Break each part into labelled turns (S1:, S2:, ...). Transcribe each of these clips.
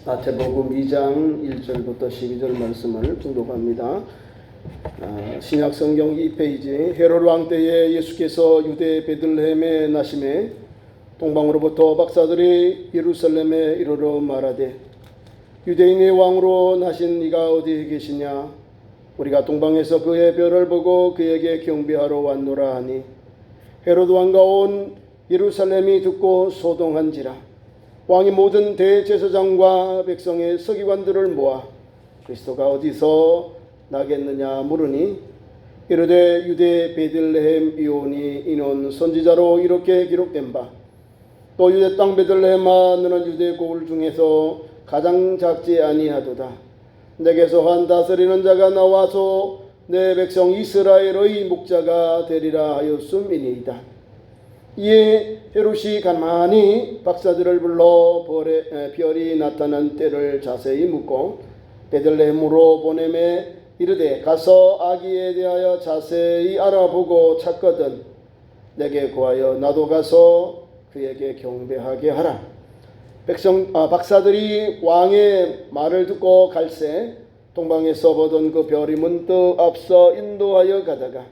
S1: 마태복음 2장 1절부터 12절 말씀을 봉독합니다. 신약 성경 2페이지. 헤롯 왕 때에 예수께서 유대 베들레헴에 나심에 동방으로부터 박사들이 예루살렘에 이르러 말하되 유대인의 왕으로 나신 이가 어디에 계시냐? 우리가 동방에서 그의 별을 보고 그에게 경배하러 왔노라 하니 헤롯 왕과 온 예루살렘이 듣고 소동한지라. 왕이 모든 대제사장과 백성의 서기관들을 모아 그리스도가 어디서 나겠느냐 물으니 이르되 유대 베들레헴 이오니 이는 선지자로 이렇게 기록된 바 또 유대 땅 베들레헴아 너는 유대 고을 중에서 가장 작지 아니하도다. 내게서 한 다스리는 자가 나와서 내 백성 이스라엘의 목자가 되리라 하였음이니이다. 이에 헤롯이 가만히 박사들을 불러 별이 나타난 때를 자세히 묻고 베들레헴으로 보내매 이르되 가서 아기에 대하여 자세히 알아보고 찾거든 내게 구하여 나도 가서 그에게 경배하게 하라. 박사들이 왕의 말을 듣고 갈새 동방에서 보던 그 별이 문득 앞서 인도하여 가다가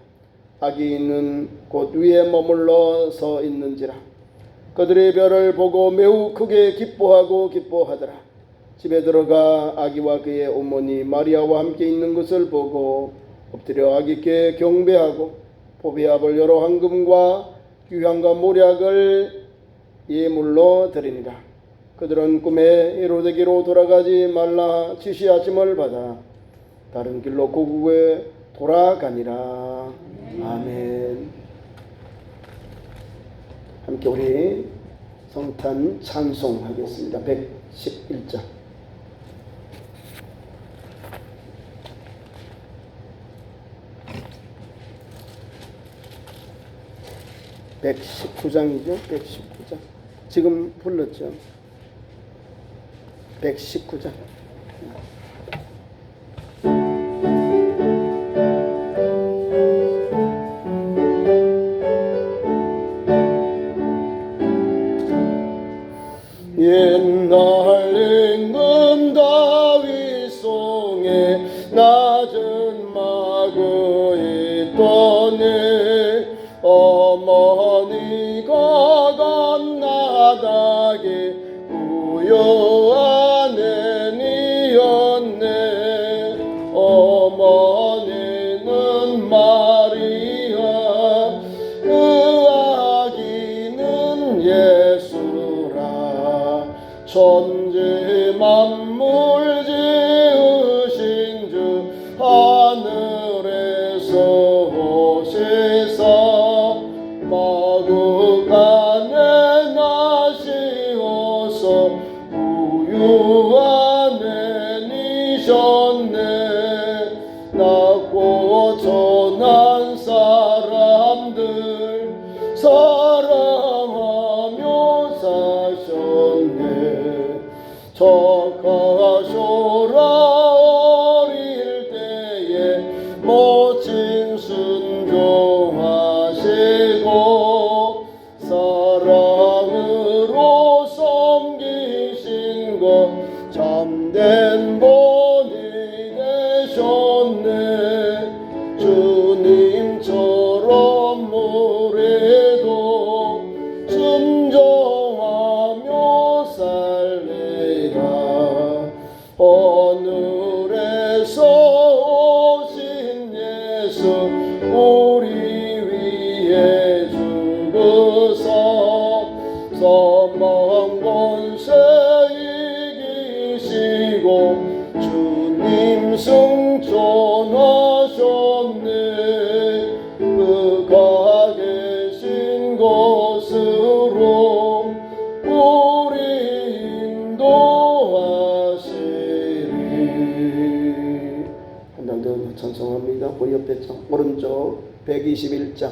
S1: 아기 있는 곳 위에 머물러 서 있는지라. 그들의 별을 보고 매우 크게 기뻐하더라. 집에 들어가 아기와 그의 어머니 마리아와 함께 있는 것을 보고 엎드려 아기께 경배하고 보배합을 여러 황금과 유향과 모략을 예물로 드리니라. 그들은 꿈에 헤로데게로 돌아가지 말라 지시하심을 받아 다른 길로 고국에 돌아가니라. 아멘. 함께 우리 성탄 찬송하겠습니다. 111장. (119장이죠) 119장. 지금 불렀죠. 119장. 옛날 임금 다윗 송에 낮은 마그에 있더니 어머니가 감나다게 부유한 애니였네. 어머니는 마리아 그 아기는 예수라. 천지 만물 지으신 주 하늘에서 오시사 마구 안에 나시어서 부유한 애니셨네. 낳고 전한 사람들 사랑하며 사셨네. 착하셔라 어릴 때에 멋진 순종하시고 사랑으로 섬기신 것 참된 본이 되셨네. 주님처럼 우리도 순종하며 살리라. 하늘에서 오신 예수 우리 위해 죽으사 사망 권세 이기시고 주님 승천하셨네. 그가 계신 곳으로 우리 인도하시리. 한 장 더 찬송합니다. 그 옆에 오른쪽 121장.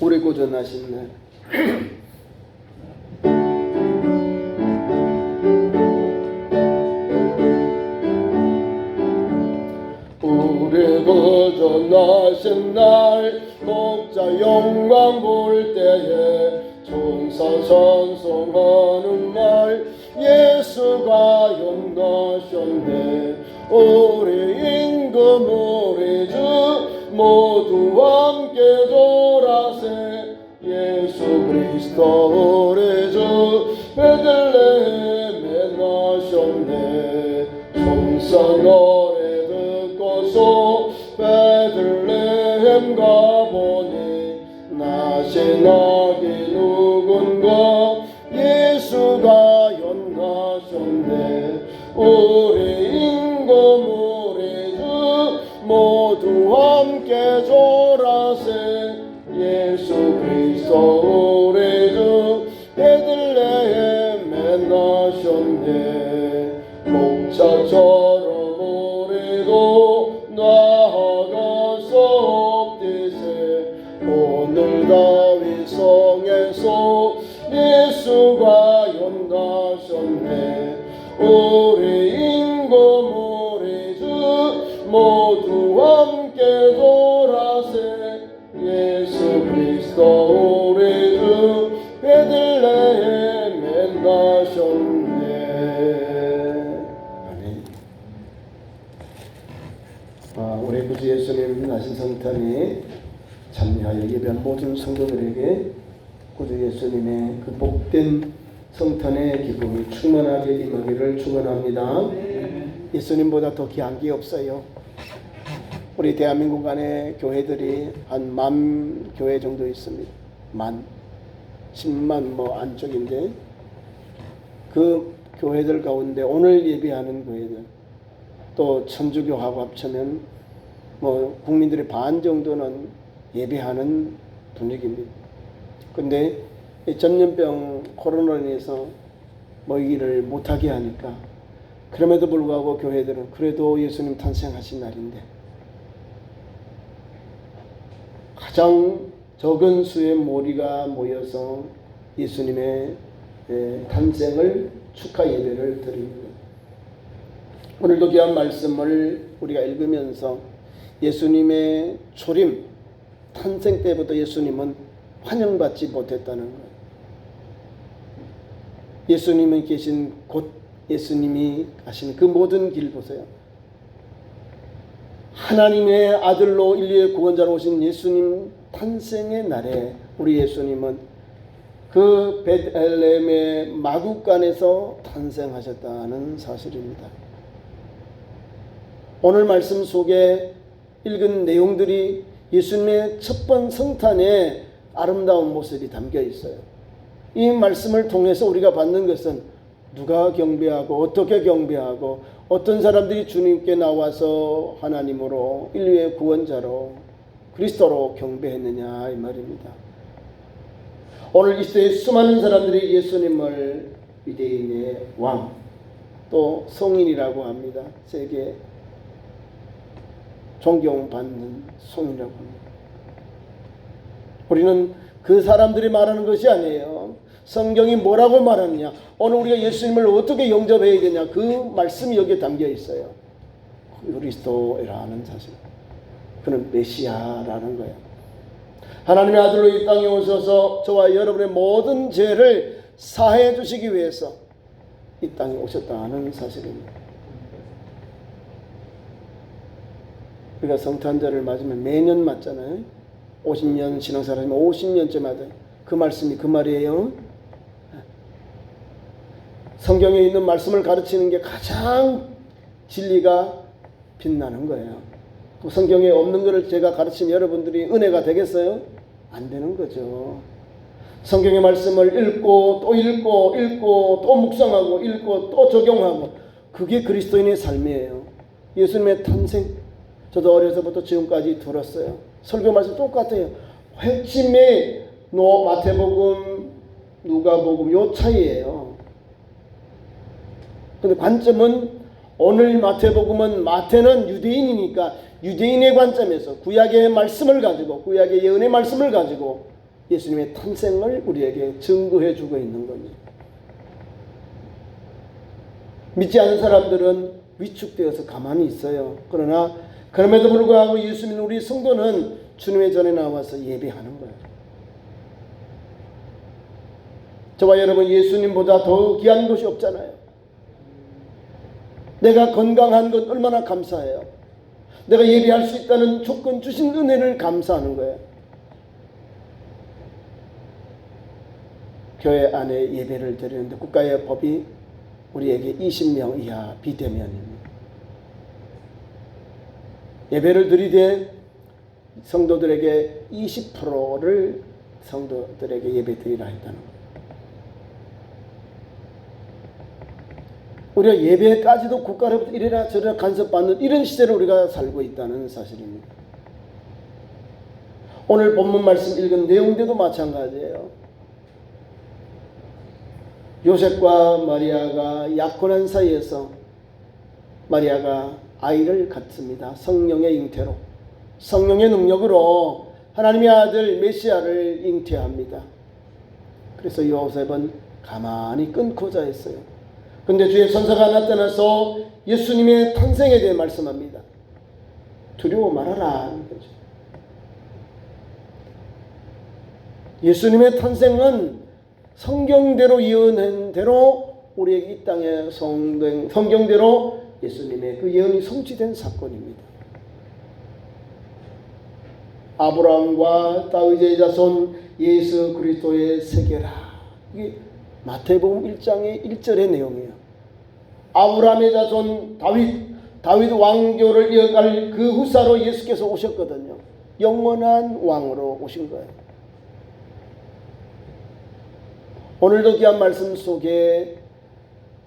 S1: 우리 구원하신 날. 우리 구원하신 날 목자 영광 볼 때에 천사 찬송하는 날 예수 베들레헴에 나셨네. 성사 노래 듣고서 베들레헴 가보니 나신 아기 누군가 예수가 연나셨네. 우리 임금 우리 주 모두 함께 졸아세. 예수 그리스도 우리 주 베들레헴에 나셨네. 목자처럼 우리도 나아가서 엎디세. 오늘 다윗 성에서 예수가 연나셨네. 우리 임금 우리 주 모두 함께 돌아세. 예수 그리스도 우리 주 베들레헴에 나셨네. 아멘. 우리 구주 예수님 나신 성탄에 참여하여 예배한 모든 성도들에게 구주 예수님의 그 복된 성탄의 기쁨이 충만하게 임하기를 축원합니다. 예수님보다 더 귀한 게 없어요. 우리 대한민국 안에 교회들이 한 10,000 교회 정도 있습니다. 10만 안쪽인데 그 교회들 가운데 오늘 예배하는 교회들 또 천주교하고 합치면 국민들의 반 정도는 예배하는 분위기입니다. 근데 이 전염병 코로나로 인해서 모이기를 못하게 하니까 그럼에도 불구하고 교회들은 그래도 예수님 탄생하신 날인데 가장 적은 수의 무리가 모여서 예수님의 탄생을 축하 예배를 드립니다. 오늘도 귀한 말씀을 우리가 읽으면서 예수님의 초림, 탄생 때부터 예수님은 환영받지 못했다는 거예요. 예수님이 계신 곳, 예수님이 가신 그 모든 길 보세요. 하나님의 아들로 인류의 구원자로 오신 예수님 탄생의 날에 우리 예수님은 그 베들레헴의 마구간에서 탄생하셨다는 사실입니다. 오늘 말씀 속에 읽은 내용들이 예수님의 첫 번 성탄의 아름다운 모습이 담겨 있어요. 이 말씀을 통해서 우리가 받는 것은 누가 경배하고 어떻게 경배하고 어떤 사람들이 주님께 나와서 하나님으로 인류의 구원자로 그리스도로 경배했느냐 이 말입니다. 오늘 이 시대에 수많은 사람들이 예수님을 유대인의 왕 또 성인이라고 합니다. 세계 존경받는 성인이라고 합니다. 우리는 그 사람들이 말하는 것이 아니에요. 성경이 뭐라고 말하느냐, 오늘 우리가 예수님을 어떻게 영접해야 되냐, 그 말씀이 여기에 담겨 있어요. 그리스도라는 사실, 그는 메시아라는 거예요. 하나님의 아들로 이 땅에 오셔서 저와 여러분의 모든 죄를 사해 주시기 위해서 이 땅에 오셨다는 사실입니다. 우리가 성탄절을 맞으면 매년 맞잖아요. 50년 신앙생활하면 50년째 맞아요. 그 말씀이 그 말이에요. 성경에 있는 말씀을 가르치는 게 가장 진리가 빛나는 거예요. 성경에 없는 것을 제가 가르치면 여러분들이 은혜가 되겠어요? 안 되는 거죠. 성경의 말씀을 읽고 또 읽고 읽고 또 묵상하고 읽고 또 적용하고, 그게 그리스도인의 삶이에요. 예수님의 탄생, 저도 어려서부터 지금까지 들었어요. 설교 말씀 똑같아요. 회심의 마태복음, 누가복음 요 차이예요. 근데 관점은 오늘 마태복음은, 마태는 유대인이니까 유대인의 관점에서 구약의 말씀을 가지고, 구약의 예언의 말씀을 가지고 예수님의 탄생을 우리에게 증거해 주고 있는 겁니다. 믿지 않는 사람들은 위축되어서 가만히 있어요. 그러나 그럼에도 불구하고 예수 믿는 우리 성도는 주님의 전에 나와서 예배하는 거예요. 저와 여러분, 예수님보다 더 귀한 것이 없잖아요. 내가 건강한 것 얼마나 감사해요. 내가 예배할 수 있다는 조건 주신 은혜를 감사하는 거예요. 교회 안에 예배를 드리는데 국가의 법이 우리에게 20명 이하 비대면입니다. 예배를 드리되 성도들에게 20%를 성도들에게 예배 드리라 했다는 거예요. 우리가 예배까지도 국가로부터 이래라 저래라 간섭받는 이런 시대를 우리가 살고 있다는 사실입니다. 오늘 본문 말씀 읽은 내용들도 마찬가지예요. 요셉과 마리아가 약혼한 사이에서 마리아가 아이를 갖습니다. 성령의 잉태로, 성령의 능력으로 하나님의 아들 메시아를 잉태합니다. 그래서 요셉은 가만히 끊고자 했어요. 근데 주의 천사가 나타나서 예수님의 탄생에 대해 말씀합니다. 두려워 말아라. 예수님의 탄생은 성경대로 예언한 대로 우리에게 이 땅에 성경대로 예수님의 그 예언이 성취된 사건입니다. 아브라함과 다윗의 자손 예수 그리스도의 세계라. 이게 마태복음 1장의 1절의 내용이에요. 아브라함의 자손 다윗 왕조를 이어갈 그 후사로 예수께서 오셨거든요. 영원한 왕으로 오신 거예요. 오늘도 귀한 말씀 속에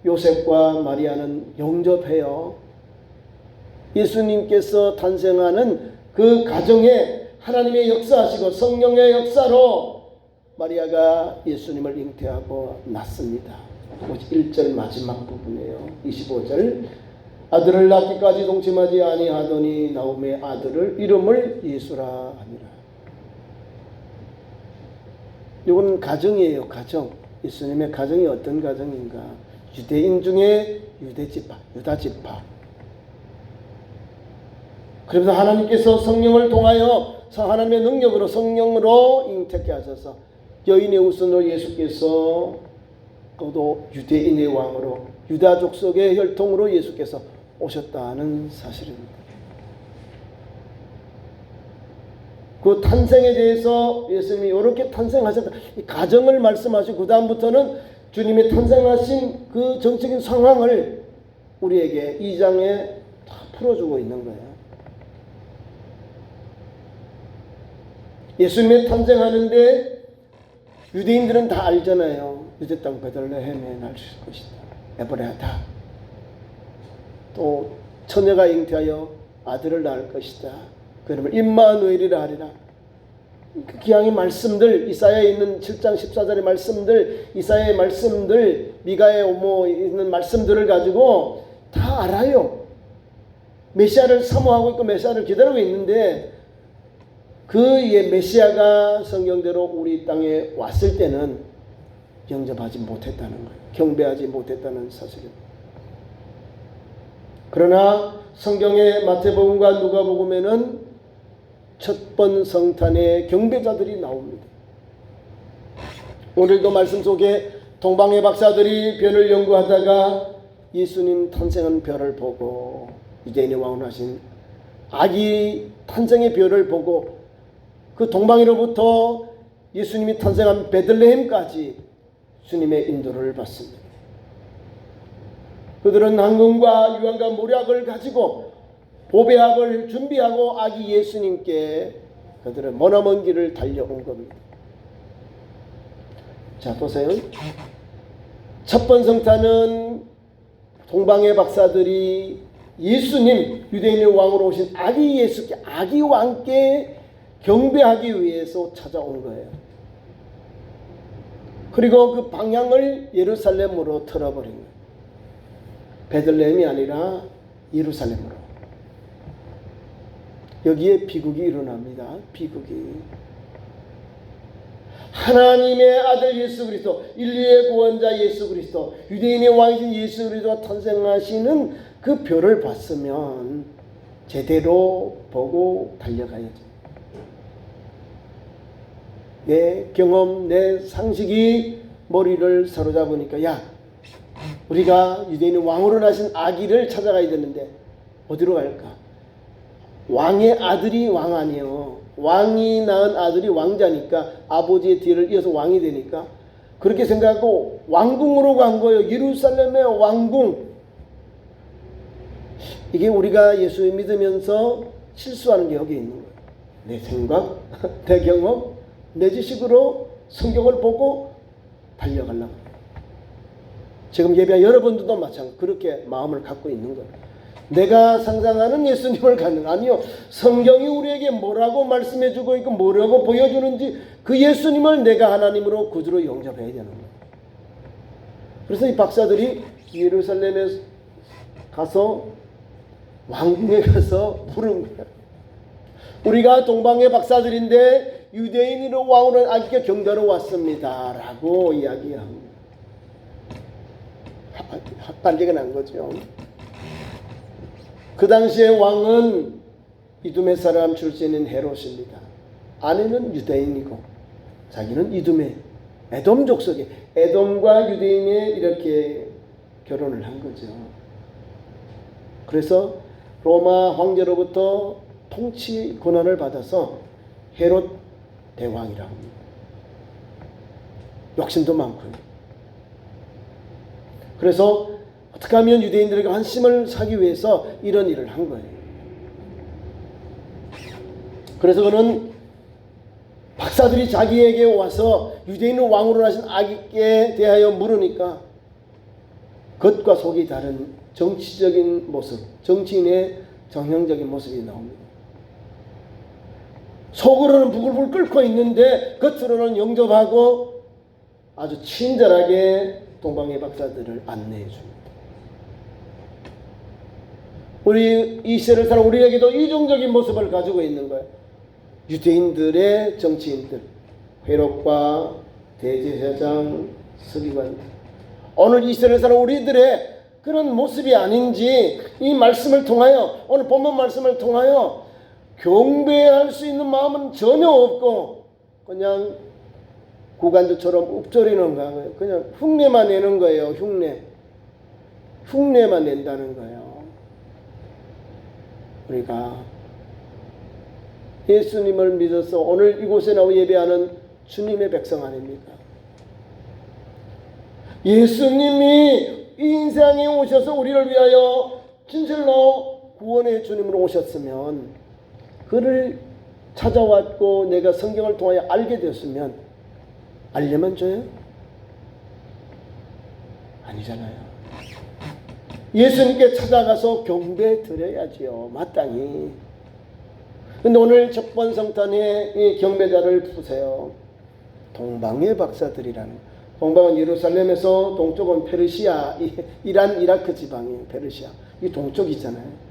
S1: 요셉과 마리아는 영접해요. 예수님께서 탄생하는 그 가정에 하나님의 역사하시고 성령의 역사로 마리아가 예수님을 잉태하고 낳습니다. 1절 마지막 부분이에요. 25절 아들을 낳기까지 동침하지 아니하더니 나음의 아들을 이름을 예수라 하니라. 이건 가정이에요. 가정. 예수님의 가정이 어떤 가정인가? 유대인 중에 유대지파, 유다지파. 그래서 하나님께서 성령을 통하여 하나님의 능력으로 성령으로 잉태케 하셔서 여인의 우선으로 예수께서 또 유대인의 왕으로 유다 족속의 혈통으로 예수께서 오셨다는 사실입니다. 그 탄생에 대해서 예수님이 이렇게 탄생하셨다. 이 가정을 말씀하시고 그 다음부터는 주님의 탄생하신 그 정적인 상황을 우리에게 2장에 다 풀어주고 있는 거예요. 예수님의 탄생하는데 유대인들은 다 알잖아요. 유대 땅 베들레헴에 날 것이다. 에브라다. 또 처녀가 잉태하여 아들을 낳을 것이다. 그 이름을 임마누엘이라 하리라. 그 기왕의 말씀들, 이사야에 있는 7장 14절의 말씀들, 이사야의 말씀들, 미가의 있는 말씀들을 가지고 다 알아요. 메시아를 사모하고 있고 메시아를 기다리고 있는데 그 메시아가 성경대로 우리 땅에 왔을 때는 영접하지 못했다는 거예요. 경배하지 못했다는 사실입니다. 그러나 성경의 마태복음과 누가복음에는 첫 번 성탄에 경배자들이 나옵니다. 오늘도 말씀 속에 동방의 박사들이 별을 연구하다가 예수님 탄생한 별을 보고 유대인의 왕으로 하신 아기 탄생의 별을 보고 그 동방으로부터 예수님이 탄생한 베들레헴까지 주님의 인도를 받습니다. 그들은 황금과 유황과 모략을 가지고 보배합을 준비하고 아기 예수님께 그들은 머나먼 길을 달려온 겁니다. 자, 보세요. 첫 번 성탄은 동방의 박사들이 예수님, 유대인의 왕으로 오신 아기 예수께, 아기 왕께 경배하기 위해서 찾아온 거예요. 그리고 그 방향을 예루살렘으로 틀어버린 거예요. 베들레헴이 아니라 예루살렘으로. 여기에 비극이 일어납니다. 비극이. 하나님의 아들 예수 그리스도, 인류의 구원자 예수 그리스도, 유대인의 왕이신 예수 그리스도가 탄생하시는 그 별을 봤으면 제대로 보고 달려가야죠. 내 경험, 내 상식이 머리를 사로잡으니까 야, 우리가 유대인의 왕으로 나신 아기를 찾아가야 되는데 어디로 갈까? 왕의 아들이 왕 아니에요. 왕이 낳은 아들이 왕자니까 아버지의 뒤를 이어서 왕이 되니까 그렇게 생각하고 왕궁으로 간 거예요. 예루살렘의 왕궁. 이게 우리가 예수 믿으면서 실수하는 게 여기 있는 거예요. 내 생각, 내 경험, 내 지식으로 성경을 보고 달려가려고. 지금 예배한 여러분들도 마찬가지로 그렇게 마음을 갖고 있는 거예요. 내가 상상하는 예수님을 갖는, 아니요, 성경이 우리에게 뭐라고 말씀해주고 있고 뭐라고 보여주는지 그 예수님을 내가 하나님으로 구주로 영접해야 되는 거예요. 그래서 이 박사들이 예루살렘에 가서 왕궁에 가서 부른 거예요. 우리가 동방의 박사들인데 유대인으로 왕으로 아기가 경배로 왔습니다 라고 이야기합니다. 반대가 난 거죠. 그 당시에 왕은 이두메 사람 출신인 헤롯입니다. 아내는 유대인이고 자기는 이두메 에돔 족속에, 에돔과 유대인이 이렇게 결혼을 한 거죠. 그래서 로마 황제로부터 통치 권한을 받아서 헤롯 대왕이라고 합니다. 욕심도 많고요. 그래서 어떻게 하면 유대인들에게 환심을 사기 위해서 이런 일을 한 거예요. 그래서 그는 박사들이 자기에게 와서 유대인을 왕으로 하신 아기께 대하여 물으니까 겉과 속이 다른 정치적인 모습, 정치인의 정형적인 모습이 나옵니다. 속으로는 부글부글 끓고 있는데 겉으로는 영접하고 아주 친절하게 동방의 박사들을 안내해 줍니다. 우리 이 시대를 사는 우리에게도 이중적인 모습을 가지고 있는 거예요. 유대인들의 정치인들, 회록과 대제사장, 서기관들, 오늘 이 시대를 사는 우리들의 그런 모습이 아닌지 이 말씀을 통하여, 오늘 본문 말씀을 통하여 경배할 수 있는 마음은 전혀 없고 그냥 구간주처럼 읊조리는 거예요. 그냥 흉내만 내는 거예요. 흉내만 낸다는 거예요. 우리가 예수님을 믿어서 오늘 이곳에 나와 예배하는 주님의 백성 아닙니까? 예수님이 이 인생에 오셔서 우리를 위하여 진실로 구원의 주님으로 오셨으면, 그를 찾아왔고 내가 성경을 통하여 알게 되었으면 알려만 줘요? 아니잖아요. 예수님께 찾아가서 경배 드려야지요. 마땅히. 근데 오늘 첫 번 성탄에 이 경배자를 푸세요. 동방의 박사들이라는, 동방은 예루살렘에서 동쪽은 페르시아, 이란 이라크 지방이에요. 페르시아. 이 동쪽이잖아요.